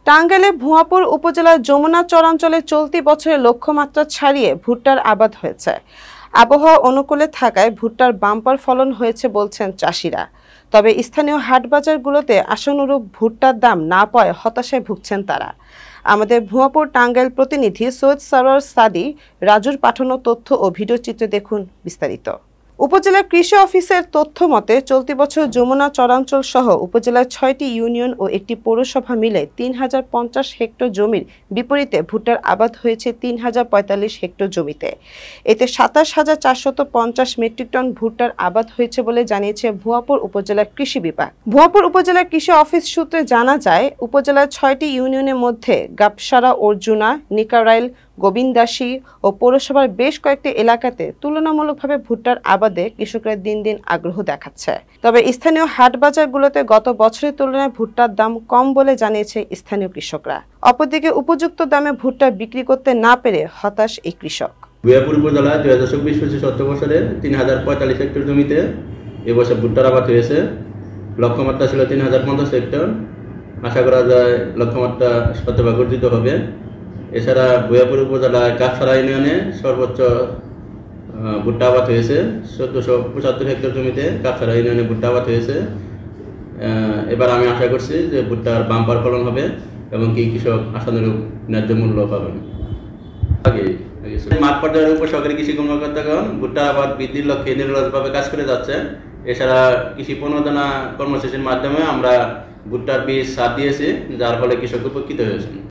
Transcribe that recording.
টাঙ্গাইলে ভুয়াপুর উপজেলার যমুনা চরাঞ্চলে চলতি বছরের লক্ষ্যমাত্রা ছাড়িয়ে ভুট্টার আবাদ হয়েছে। আবহাওয়া অনুকূলে থাকায় ভুট্টার বাম্পার ফলন হয়েছে বলছেন চাষিরা। তবে স্থানীয় হাটবাজারগুলোতে আশানুরূপ ভুট্টার দাম না পাওয়ায় হতাশায় ভুগছেন তারা। আমাদের ভুয়াপুর টাঙ্গাইল প্রতিনিধি সৈয়দ সরোয়ার সাদি রাজুর পাঠানো তথ্য ও ভিডিও চিত্রে দেখুন বিস্তারিত। উপজেলা কৃষি অফিসের তথ্য মতে চলতি বছর যমুনা চরাঞ্চল সহ উপজেলার ৬টি ইউনিয়ন ও একটি পৌরসভা মিলে ৩,০৫০ হেক্টর জমির বিপরীতে ভুট্টার আবাদ হয়েছে ৩,০৪৫ হেক্টর জমিতে। এতে ২৭,৪৫০ মেট্রিক টন ভুট্টার আবাদ হয়েছে বলে জানিয়েছে ভুয়াপুর উপজেলা কৃষি বিভাগ। ভুয়াপুর উপজেলা কৃষি অফিস সূত্রে জানা যায়, উপজেলার ৬টি ইউনিয়নের মধ্যে গাবসারা, অর্জুনা, নিকারাইল, গোবিন্দাসী ও পৌরসভার বেশ কয়েকটি এলাকাতে তুলনামূলকভাবে ভুট্টার আবাদে কৃষকরা দিন দিন আগ্রহ দেখাচ্ছে। তবে স্থানীয় হাট বাজারগুলোতে গত বছরের তুলনায় ভুট্টার দাম কম বলে জানিয়েছে স্থানীয় কৃষকরা। অপরদিকে উপযুক্ত দামে ভুট্টা বিক্রি করতে না পেরে হতাশ এই কৃষক। ভুয়াপুর উপজেলায় ২০২৪-২৫ অর্থ বছরে ৩,০৪৫ হেক্টর জমিতে এবছর ভুট্টার আবাদ হয়েছে। লক্ষ্যমাত্রা ছিল ৩,০৫০ হেক্টর। আশা করা যায় লক্ষ্যমাত্রা শতভাগ অর্জিত হবে। এছাড়া ভুয়াপুর উপজেলায় গাবসারা ইউনিয়নে সর্বোচ্চ ভুট্টা আবাদ হয়েছে। ১৪৭৫ হেক্টর জমিতে গাবসারা ইউনিয়নে ভুট্টা আবাদ হয়েছে। এবার আমি আশা করছি যে ভুট্টার বাম্পার ফলন হবে এবং কি কৃষক আশানুরূপ ন্যায্য মূল্য পাবেন। মাঠ পর্যায়ের উপর সরকারি কৃষি কর্মকর্তাগণ ভুট্টা আবাদ বৃদ্ধির লক্ষ্যে নিরলসভাবে কাজ করে যাচ্ছে। এছাড়া কৃষি প্রণোদনা কর্মসূচির মাধ্যমে আমরা ভুট্টার বীজ সার দিয়েছি, যার ফলে কৃষক উপকৃত হয়েছেন।